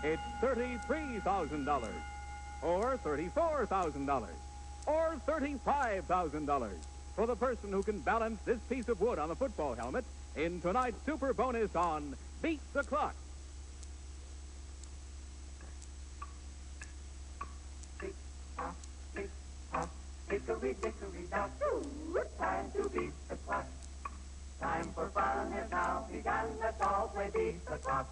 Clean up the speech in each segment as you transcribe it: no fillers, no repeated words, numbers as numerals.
it's $33,000, or $34,000, or $35,000 for the person who can balance this piece of wood on the football helmet in tonight's super bonus on Beat the Clock. Hickory dickory dock, time to beat the clock. Time for fun has now begun. Let's all play Beat the Clock.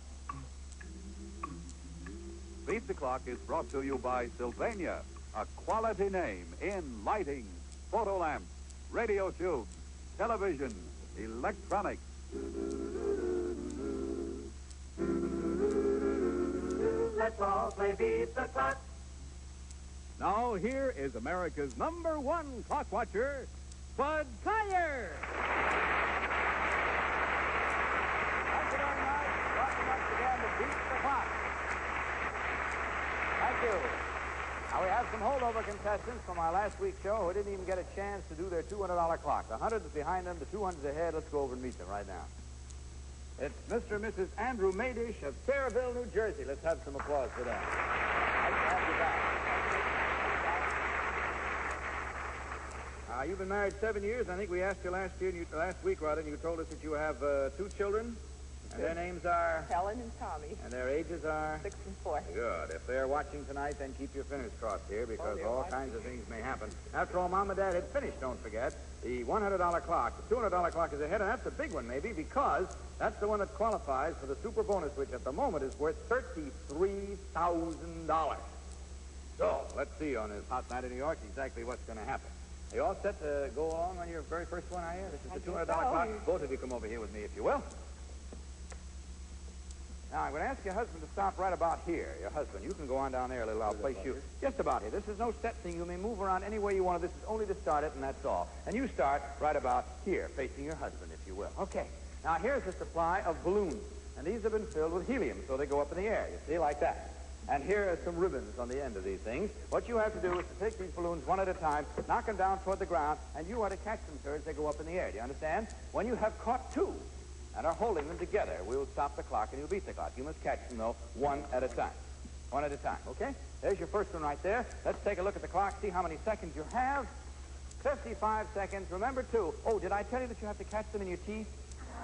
Beat the Clock is brought to you by Sylvania, a quality name in lighting, photo lamps, radio tubes, television, electronics. Let's all play Beat the Clock. Now here is America's #1 clock watcher, Bud Collier. Thank you very much. Welcome once again to Beat the Clock. Thank you. Now, we have some holdover contestants from our last week's show who didn't even get a chance to do their $200 clock. The 100 is behind them, the 200 is ahead. Let's go over and meet them right now. It's Mr. and Mrs. Andrew Madish of Sayreville, New Jersey. Let's have some applause for them. Nice to have you back. You've been married 7 years. I think we asked you last week, rather, and you told us that you have 2 children. And their names are? Helen and Tommy. And their ages are? 6 and 4. Good. If they're watching tonight, then keep your fingers crossed here, because all kinds of things may happen. After all, Mom and Dad had finished, don't forget. The $100 clock, the $200 clock is ahead, and that's a big one, maybe, because that's the one that qualifies for the super bonus, which at the moment is worth $33,000. So, let's see on this hot night in New York exactly what's going to happen. Are you all set to go along on your very first one, are you? This is the $200 clock. Both of you come over here with me, if you will. Now, I'm going to ask your husband to stop right about here. Your husband, you can go on down there a little. I'll place you just about here. This is no set thing. You may move around any way you want. This is only to start it, and that's all. And you start right about here, facing your husband, if you will. Okay. Now, here's a supply of balloons. And these have been filled with helium, so they go up in the air, you see, like that. And here are some ribbons on the end of these things. What you have to do is to take these balloons one at a time, knock them down toward the ground, and you are to catch them, sir, as they go up in the air. Do you understand? When you have caught 2 and are holding them together, we will stop the clock and you'll beat the clock. You must catch them, though, one at a time. One at a time, okay? There's your first one right there. Let's take a look at the clock, see how many seconds you have. 55 seconds. Remember, too. Oh, did I tell you that you have to catch them in your teeth?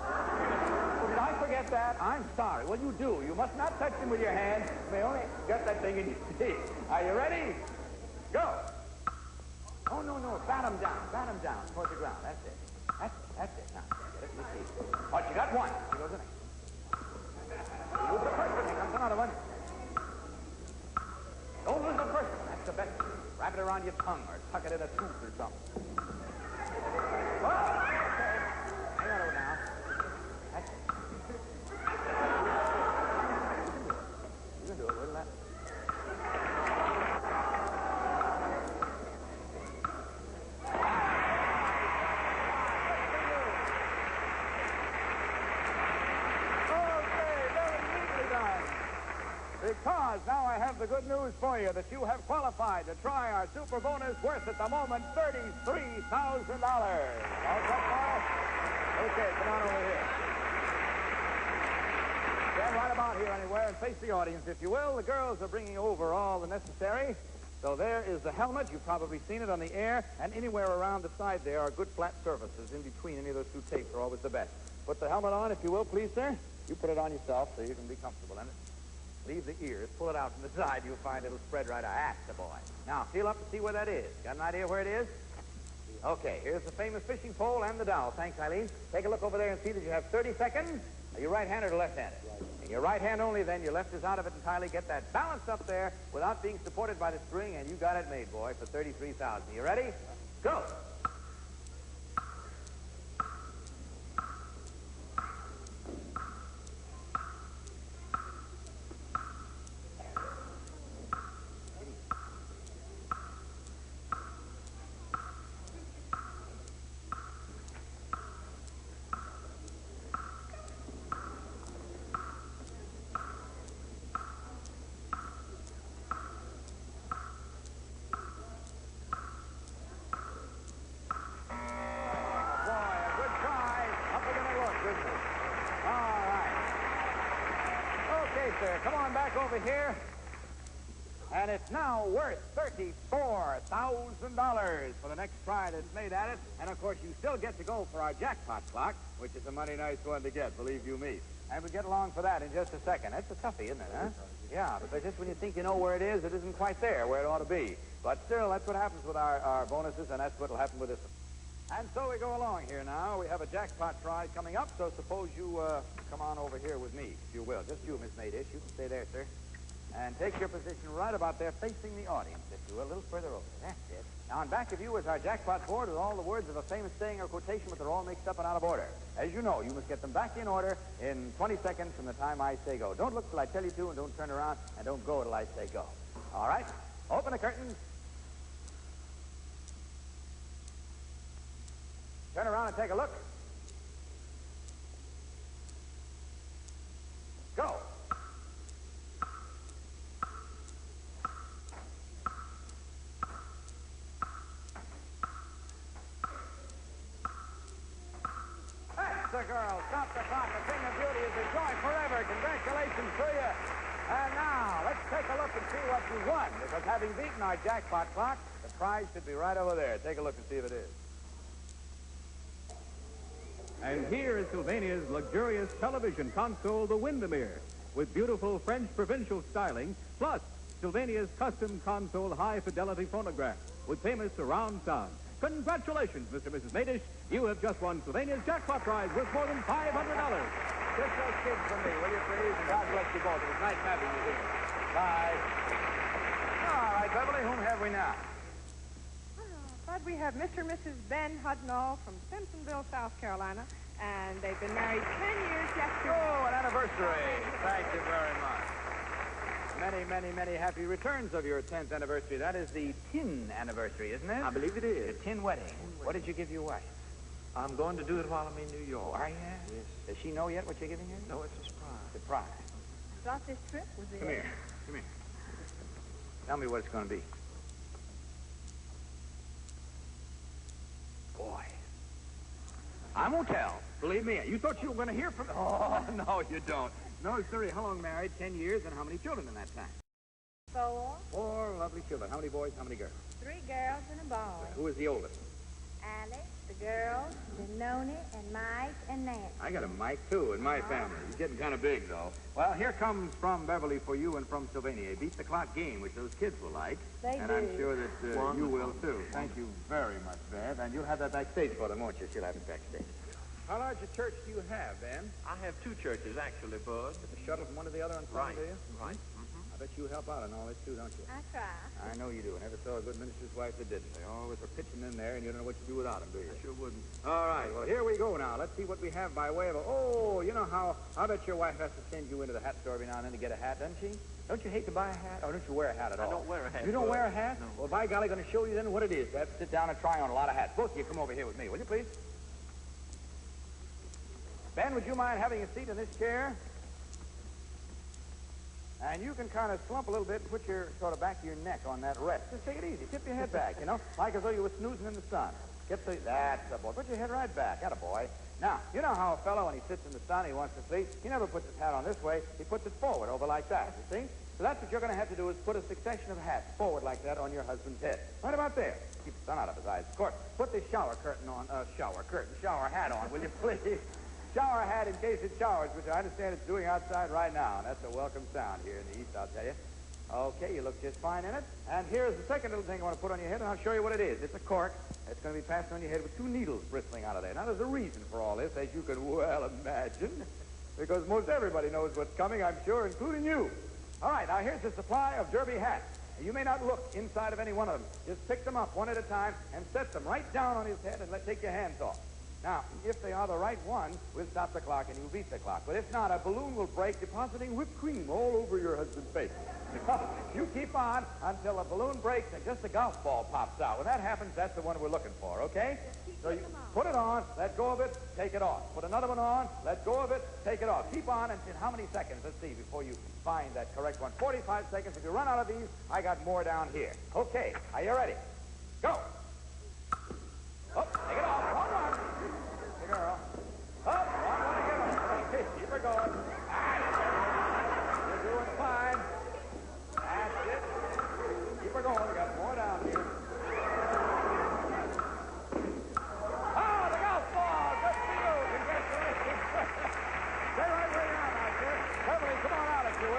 Oh, did I forget that? I'm sorry. Well, you do. You must not touch them with your hands. You may only get that thing in your teeth. Are you ready? Go. Oh, no. Bat them down toward the ground. That's it. That's it. Now, get it in your teeth. But you got one. Here goes the next. Lose the first one. Here comes another one. Don't lose the first one. That's the best. Wrap it around your tongue or tuck it in a tooth or something. Oh, okay. Hang on over now. That's it. You can do it. Wouldn't that? Because now I have the good news for you that you have qualified to try our super bonus worth at the moment $33,000. All set, Paul? Okay, come on over here. Stand right about here anywhere and face the audience, if you will. The girls are bringing over all the necessary. So there is the helmet. You've probably seen it on the air. And anywhere around the side there are good flat surfaces in between. Any of those 2 tapes are always the best. Put the helmet on, if you will, please, sir. You put it on yourself so you can be comfortable in it. Leave the ears. Pull it out from the side. You'll find it'll spread right out. That's the boy. Now, feel up and see where that is. Got an idea where it is? Okay, here's the famous fishing pole and the dowel. Thanks, Eileen. Take a look over there and see that you have 30 seconds. Are you right-handed or left-handed? Right. In your right hand only, then. Your left is out of it entirely. Get that balance up there without being supported by the string, and you got it made, boy, for $33,000. You ready? Go. Okay, sir. Come on back over here. And it's now worth $34,000 for the next try that's made at it. And, of course, you still get to go for our jackpot clock, which is a mighty nice one to get, believe you me. And we'll get along for that in just a second. That's a toughie, isn't it, huh? Yeah, because just when you think you know where it isn't quite there where it ought to be. But still, that's what happens with our bonuses, and that's what will happen with this one. And so we go along here now. We have a jackpot try coming up, so suppose you come on over here with me, if you will. Just you, Miss Madish. You can stay there, sir. And take your position right about there, facing the audience, if you will, a little further over. That's it. Now, in back of you is our jackpot board with all the words of a famous saying or quotation, but they're all mixed up and out of order. As you know, you must get them back in order in 20 seconds from the time I say go. Don't look till I tell you to, and don't turn around, and don't go till I say go. All right? Open the curtains. Turn around and take a look. Go. That's the girl. Stop the clock. The thing of beauty is a joy forever. Congratulations to you. And now, let's take a look and see what you won. Because having beaten our jackpot clock, the prize should be right over there. Take a look and see if it is. And here is Sylvania's luxurious television console, the Windermere, with beautiful French provincial styling, plus Sylvania's custom console high-fidelity phonograph with famous surround sound. Congratulations, Mr. and Mrs. Madish. You have just won Sylvania's jackpot prize worth more than $500. Kiss those kids for me, will you, please? And God bless you both. It was nice having you here. Bye. All right, Beverly, whom have we now? Bud, we have Mr. and Mrs. Ben Hudnall from Simpsonville, South Carolina, and they've been married 10 years yesterday. Oh, an anniversary. Thank you very much. Many, many, many happy returns of your 10th anniversary. That is the tin anniversary, isn't it? I believe it is. The tin wedding. What did you give your wife? I'm going to do it while I'm in New York. Are you? Yes. Does she know yet what you're giving her? No, it's a surprise. Surprise. I thought this trip was it. Come here. Come here. Tell me what it's going to be. Boy. I won't tell. Believe me. You thought you were going to hear from... Oh, no, you don't. No, sir. How long married? 10 years. And how many children in that time? 4, 4 lovely children. How many boys? How many girls? 3 girls and a boy. Who is the oldest? Alex, the girls, Benoni, and Mike, and Nancy. I got a Mike, too, in my family. He's getting kind of big, though. Well, here comes from Beverly for you and from Sylvania. A beat-the-clock game, which those kids will like. They and do. I'm sure that you will, too. Thank you very much, Bev. And you'll have that backstage for them, won't you? She'll have it backstage. How large a church do you have, Ben? I have 2 churches, actually, Bud. Get the shuttle from one to the other on Sunday, Right. do you? Right. I bet you help out in all this, too, don't you? I try. I know you do. I never saw a good minister's wife that didn't. They always are pitching in there, and you don't know what to do without them, do you? I sure wouldn't. All right, well, here we go now. Let's see what we have by way of a... Oh, you know how... I bet your wife has to send you into the hat store every now and then to get a hat, doesn't she? Don't you hate to buy a hat? Or don't you wear a hat at all? I don't wear a hat. You don't Bud. wear a hat? No. Well, by golly, going to show you then what it is. You have to sit down and try on a lot of hats. Both of you come over here with me, will you, please? Ben, would you mind having a seat in this chair? And you can kind of slump a little bit and put your sort of back of your neck on that rest. Just take it easy. Tip your head back, you know, like as though you were snoozing in the sun. That's the boy. Put your head right back. Atta boy. Now, you know how a fellow, when he sits in the sun, he wants to sleep, he never puts his hat on this way. He puts it forward, over like that, you see? So that's what you're going to have to do is put a succession of hats forward like that on your husband's head. Right about there. Keep the sun out of his eyes, of course. Put this shower hat on, will you please? Shower hat in case it showers, which I understand it's doing outside right now. And that's a welcome sound here in the East, I'll tell you. Okay, you look just fine in it. And here's the second little thing I want to put on your head, and I'll show you what it is. It's a cork that's going to be passed on your head with 2 needles bristling out of there. Now, there's a reason for all this, as you can well imagine, because most everybody knows what's coming, I'm sure, including you. All right, now here's the supply of derby hats. You may not look inside of any one of them. Just pick them up one at a time and set them right down on his head and take your hands off. Now, if they are the right ones, we'll stop the clock and you'll beat the clock. But if not, a balloon will break, depositing whipped cream all over your husband's face. You keep on until a balloon breaks and just a golf ball pops out. When that happens, that's the one we're looking for, okay? So you put it on, let go of it, take it off. Put another one on, let go of it, take it off. Keep on until how many seconds? Let's see, before you find that correct one. 45 seconds. If you run out of these, I got more down here. Okay, are you ready? Go. Oh, take it off. One. The girl. Up, one again. Okay, keep her going. Beverly, come on out, if you will.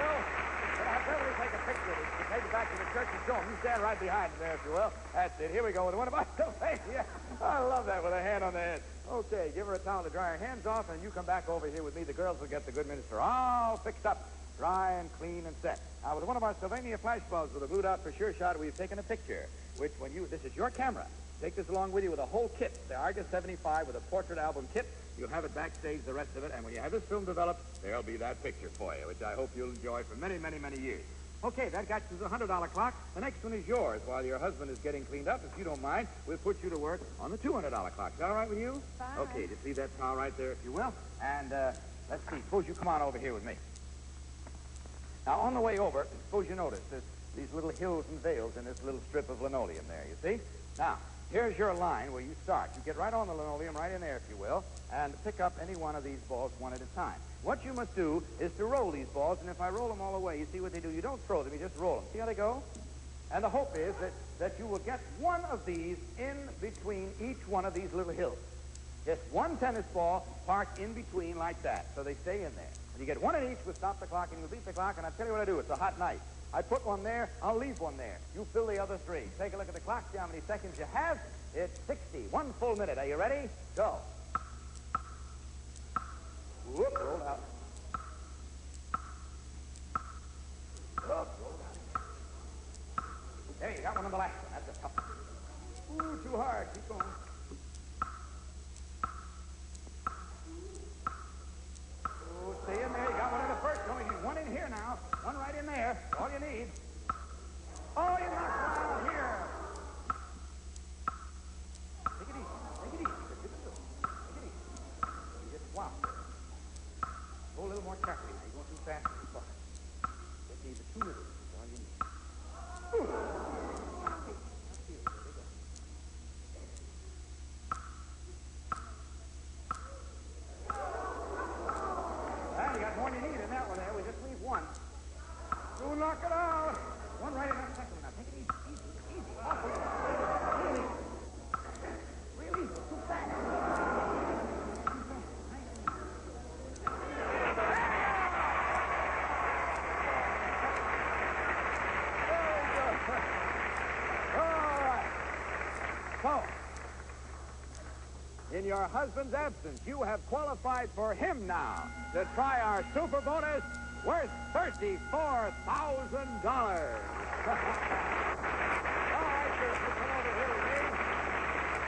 Can I have Beverly take a picture of this? You take it back to the church and show him. You stand right behind him there, if you will. That's it. Here we go with one of my Sylvania. I love that with a hand on the head. Okay, give her a towel to dry her hands off, and you come back over here with me. The girls will get the good minister all fixed up, dry and clean and set. Now, with one of our Sylvania flash bulbs with a glued out for sure shot, we've taken a picture, which when you, this is your camera. Take this along with you with a whole kit, the Argus 75 with a portrait album kit. You'll have it backstage, the rest of it, and when you have this film developed, there'll be that picture for you, which I hope you'll enjoy for many, many, many years. Okay, that got you the $100 clock. The next one is yours. While your husband is getting cleaned up, if you don't mind, we'll put you to work on the $200 clock. Is that all right with you? Fine. Okay, just leave that towel right there, if you will. And let's see. Suppose you come on over here with me. Now, on the way over, suppose you notice these little hills and vales in this little strip of linoleum there, you see? Now, here's your line where you start. You get right on the linoleum, right in there, if you will, and pick up any one of these balls one at a time. What you must do is to roll these balls, and if I roll them all the way, you see what they do? You don't throw them, you just roll them. See how they go? And the hope is that you will get one of these in between each one of these little hills. Just one tennis ball parked in between like that, so they stay in there. And you get one in each, we'll stop the clock, and you'll beat the clock, and I'll tell you what I do. It's a hot night. I put one there, I'll leave one there. You fill the other three. Take a look at the clock, see how many seconds you have. It's 60, 1 full minute. Are you ready? Go. Whoop, roll out. Whoop, roll out. There, you got one on the last one. That's a tough one. Ooh, too hard. Keep going. Oh, stay in there. You got one in the first. You need one in here now. One right in there. All you need. Oh, you knocked one out here. Take it easy. Take it easy. Take it easy. You just wow. Go a little more carefully now. You're going too fast and too far. Just need the 2 minutes. That's all you need. Well, you got more than you need in that one there. We just leave one. Don't knock it out. One right in that second one. Now take it easy. Easy. Easy. Awful. Really. Really. Too fast. So, in your husband's absence, you have qualified for him now to try our super bonus worth $34,000. All right, sir, you come over here with me.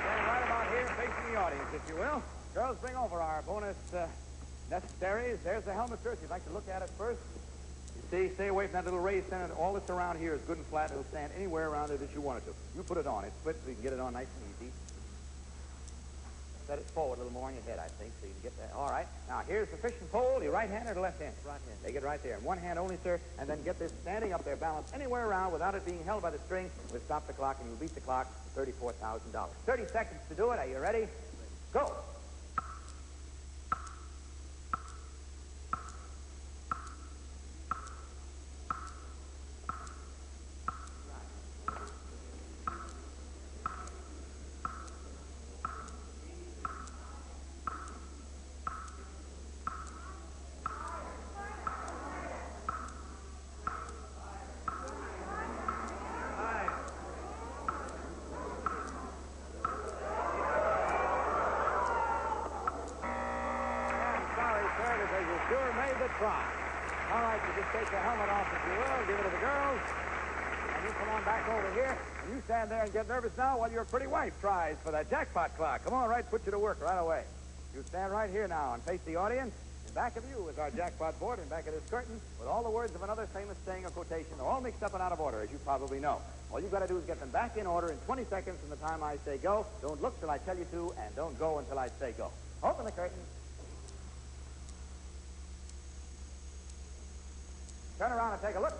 Stand right about here facing the audience, if you will. Girls, bring over our bonus necessaries. There's the helmet, sir, if you'd like to look at it first. You see, stay away from that little raised center. All that's around here is good and flat. It'll stand anywhere around it as you want it to. You put it on. It's split so you can get it on nice and easy. Set it forward a little more on your head, I think, so you can get that. All right. Now, here's the fishing pole. Your right hand or the left hand? Right hand. Take it right there. In one hand only, sir, and then get this standing up there, balanced anywhere around without it being held by the string. We'll stop the clock, and you'll beat the clock for $34,000. 30 seconds to do it. Are you ready? Go. You sure made the try. All right, you just take the helmet off, if you will, give it to the girls, and you come on back over here, and you stand there and get nervous now while your pretty wife tries for that jackpot clock. Come on, right, put you to work right away. You stand right here now and face the audience. In back of you is our jackpot board, in back of this curtain, with all the words of another famous saying or quotation. They're all mixed up and out of order, as you probably know. All you've got to do is get them back in order in 20 seconds from the time I say go. Don't look till I tell you to, and don't go until I say go. Open the curtain. Turn around and take a look.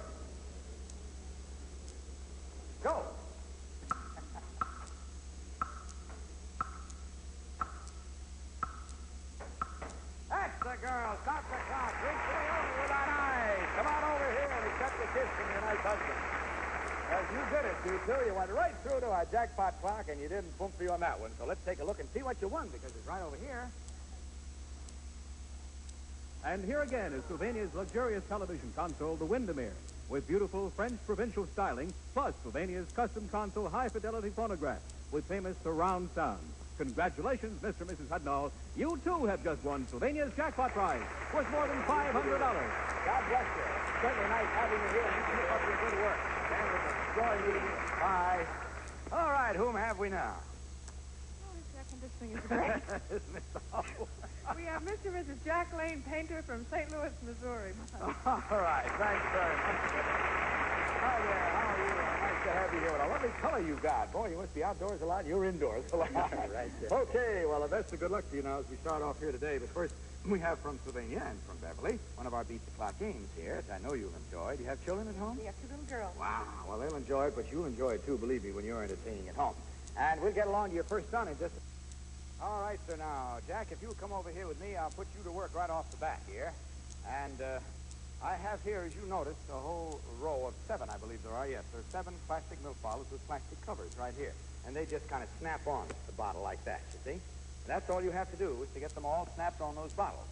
Go. That's the girl. Stop the clock. Reach way over with that eye. Come on over here and accept the kiss from your nice husband. As you did it, you two. You went right through to our jackpot clock, and you didn't bump you on that one. So let's take a look and see what you won, because it's right over here. And here again is Sylvania's luxurious television console, the Windermere, with beautiful French provincial styling, plus Sylvania's custom console high-fidelity phonograph with famous surround sound. Congratulations, Mr. and Mrs. Hudnall. You, too, have just won Sylvania's Jackpot prize worth more than $500. God bless you. Certainly nice having you here, and keep up your good work. And with the joy meeting. Bye. All right, whom have we now? Oh, this second, this thing is great. Isn't it so? We have Mr. and Mrs. Jack Lane Painter from St. Louis, Missouri. All right, thanks very much. Hi there, how are you? Nice to have you here. What a lovely color you've got. Boy, you must be outdoors a lot. You're indoors a lot. Right there. Okay, well, the best of good luck to you now as we start off here today. But first, we have from Sylvania and from Beverly one of our Beat the Clock games here, which I know you'll enjoy. Do you have children at home? We have two little girls. Wow, well, they'll enjoy it, but you'll enjoy it too, believe me, when you're entertaining at home. And we'll get along to your first son in just a... All right, sir, now, Jack, if you'll come over here with me, I'll put you to work right off the bat here. And, I have here, as you noticed, a whole row of 7, I believe there are. Yes, there are 7 plastic milk bottles with plastic covers right here. And they just kind of snap on the bottle like that, you see? And that's all you have to do is to get them all snapped on those bottles.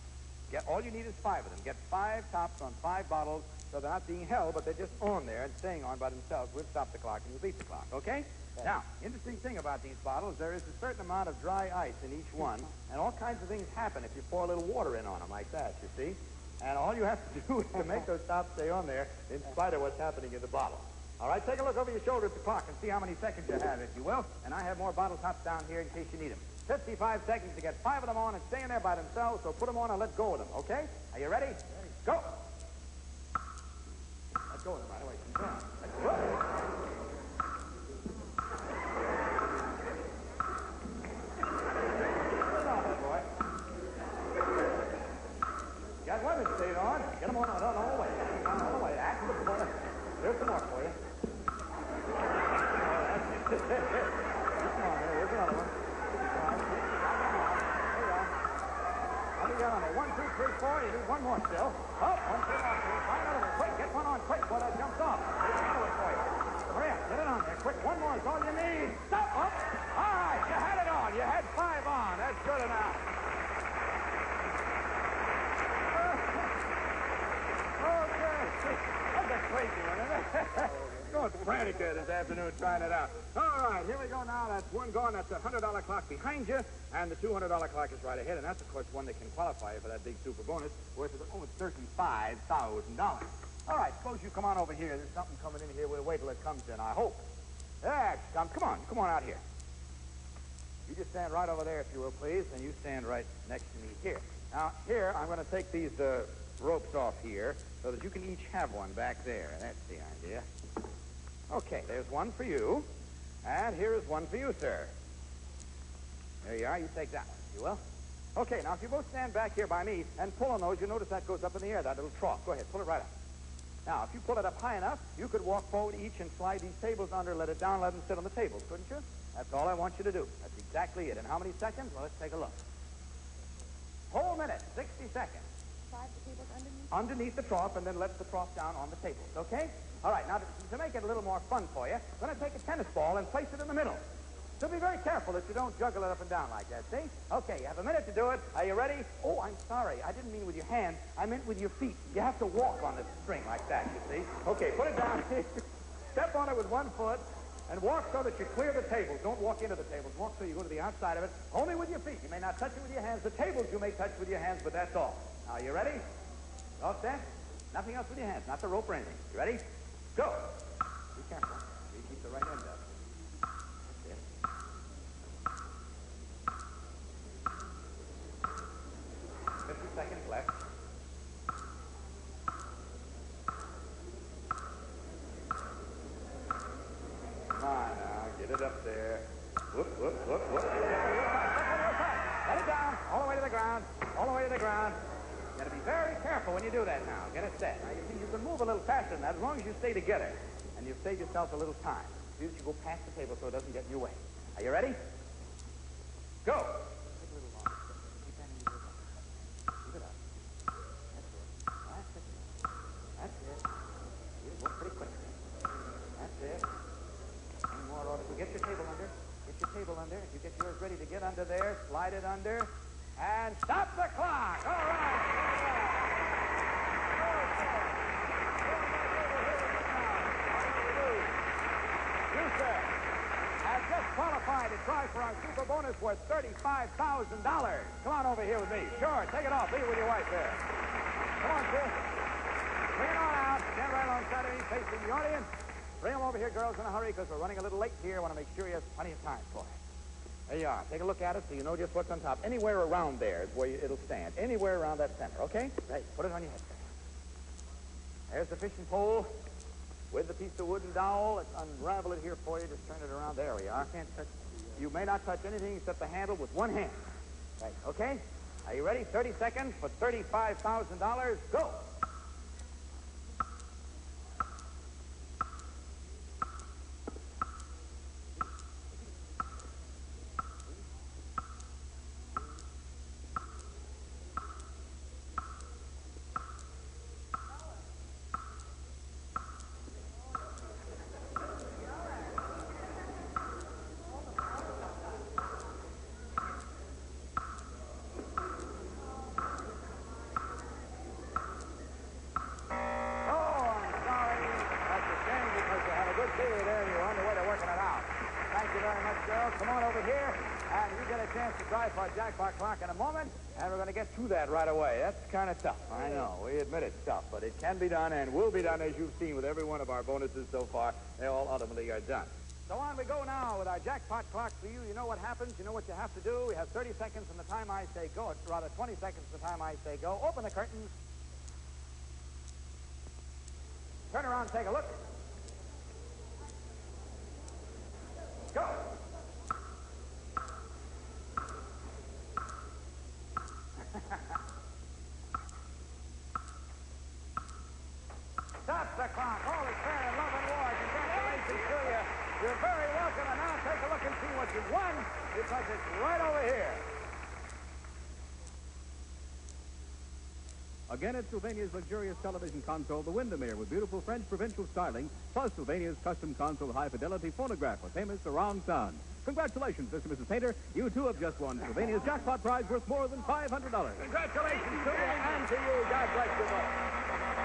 All you need is 5 of them. Get 5 tops on 5 bottles so they're not being held, but they're just on there and staying on by themselves. We'll stop the clock and you'll beat the clock, okay? Now, interesting thing about these bottles, there is a certain amount of dry ice in each one, and all kinds of things happen if you pour a little water in on them like that, you see? And all you have to do is to make those tops stay on there in spite of what's happening in the bottle. All right, take a look over your shoulder at the clock and see how many seconds you have, if you will. And I have more bottle tops down here in case you need them. 55 seconds to get 5 of them on and stay in there by themselves, so put them on and let go of them, okay? Are you ready? Go! Let go of them right away. Whoa. Got one that stayed on. Get them on all the way. On all the way. Act the ball. There's some more for you. Oh, that's it. Come on, there's another one. All right. There you go. How many you got on there? 1, 2, 3, 4. You need one more still. Oh, 1, 2, 3. Find another one. Quick, get one on quick before that jumps off. There's another one for you. Hurry up. Get it on there. Quick. One more is all you need. Stop. Up. All right. You had it on. You had 5 on. That's good enough. That's a crazy one, isn't it? Going frantic there this afternoon trying it out. All right, here we go now. That's one gone. That's a $100 clock behind you, and the $200 clock is right ahead, and that's, of course, one that can qualify you for that big super bonus worth almost $35,000. All right, suppose you come on over here. There's something coming in here. We'll wait till it comes in, I hope. There it comes. Come on out here. You just stand right over there, if you will, please, and you stand right next to me here. Now, here, I'm going to take these ropes off here so that you can each have one back there. That's the idea. Okay, there's one for you, and here is one for you, sir. There you are. You take that one, if you will. Okay, now, if you both stand back here by me and pull on those, you'll notice that goes up in the air, that little trough. Go ahead, pull it right up. Now, if you pull it up high enough, you could walk forward each and slide these tables under, let it down, let them sit on the tables, couldn't you? That's all I want you to do. That's exactly it. And how many seconds? Well, let's take a look. Whole minute, 60 seconds. Slide the tables underneath? Underneath the trough, and then let the trough down on the tables, okay? All right, now, to make it a little more fun for you, I'm going to take a tennis ball and place it in the middle. So be very careful that you don't juggle it up and down like that, see? Okay, you have a minute to do it. Are you ready? Oh, I'm sorry. I didn't mean with your hands. I meant with your feet. You have to walk on the string like that, you see? Okay, put it down. Step on it with one foot and walk so that you clear the tables. Don't walk into the tables. Walk so you go to the outside of it, only with your feet. You may not touch it with your hands. The tables you may touch with your hands, but that's all. Now, you ready? All set? Nothing else with your hands, not the rope or anything. You ready? Go. Be careful. You keep the right end up. That's it. 50 seconds left. Come on now, get it up there. Whoop, whoop, whoop, whoop. Let it down, all the way to the ground, all the way to the ground. You got to be very careful when you do that now. Get it set. Now, you see, you can move a little faster than that as long as you stay together. And you've saved yourself a little time. See that you go past the table so it doesn't get in your way. Are you ready? Go. Take a little longer. Keep that in your ear. Keep it up. That's it. That's it. You work pretty quick. That's it. Any more orders? So get your table under. Get your table under. If you get yours ready to get under there, slide it under. And stop the clock. All right. All right. our super bonus worth $35,000. Come on over here with me. Sure, take it off. Leave it with your wife there. Come on, sis. Bring it on out. Stand right alongside of me, facing the audience. Bring them over here, girls, in a hurry, because we're running a little late here. I want to make sure you have plenty of time for it. There you are. Take a look at it so you know just what's on top. Anywhere around there is where it'll stand. Anywhere around that center, okay? Right. Put it on your head. There's the fishing pole with the piece of wood and dowel. Let's unravel it here for you. Just turn it around. There we are. Can't touch. You may not touch anything except the handle with one hand. Right. Okay? Are you ready? 30 seconds for $35,000. Go. Come on over here, and you get a chance to drive our jackpot clock in a moment, and we're going to get to that right away. That's kind of tough. I know. We admit it's tough, but it can be done and will be done, as you've seen with every one of our bonuses so far. They all ultimately are done. So on we go now with our jackpot clock for you. You know what happens. You know what you have to do. We have 30 seconds from the time I say go. Rather, 20 seconds from the time I say go. Open the curtains. Turn around and take a look. Go. Stop the clock. All is fair in love and war. Congratulations to you. You're very welcome. And now take a look and see what you've won, because it's right over here. Again, it's Sylvania's luxurious television console, the Windermere, with beautiful French provincial styling, plus Sylvania's custom console high-fidelity phonograph with famous surround sound. Congratulations, Mr. and Mrs. Painter. You, too, have just won Sylvania's jackpot prize worth more than $500. Congratulations to you and to you. God bless you both.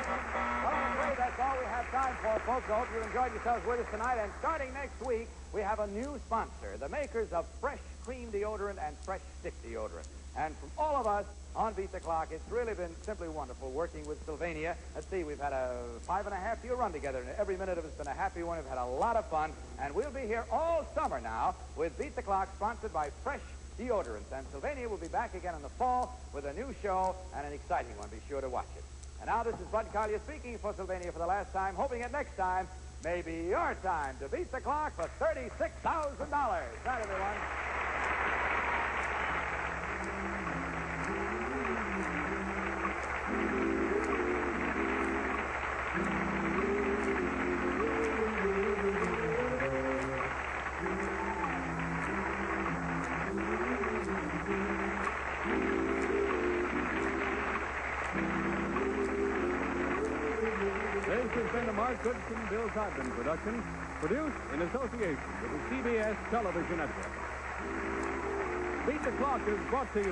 Well, I'm afraid that's all we have time for, folks. I hope you enjoyed yourselves with us tonight. And starting next week, we have a new sponsor, the makers of Fresh Cream Deodorant and Fresh Stick Deodorant. And from all of us on Beat the Clock, it's really been simply wonderful working with Sylvania. Let's see, we've had a 5.5-year run together, and every minute of it's been a happy one. We've had a lot of fun, and we'll be here all summer now with Beat the Clock, sponsored by Fresh Deodorants. And Sylvania will be back again in the fall with a new show and an exciting one. Be sure to watch it. And now this is Bud Collier speaking for Sylvania for the last time, hoping that next time may be your time to beat the clock for $36,000. Night, everyone. This has been a Mark Goodson, Bill Codman production, produced in association with the CBS Television Network. Beat the Clock is brought to you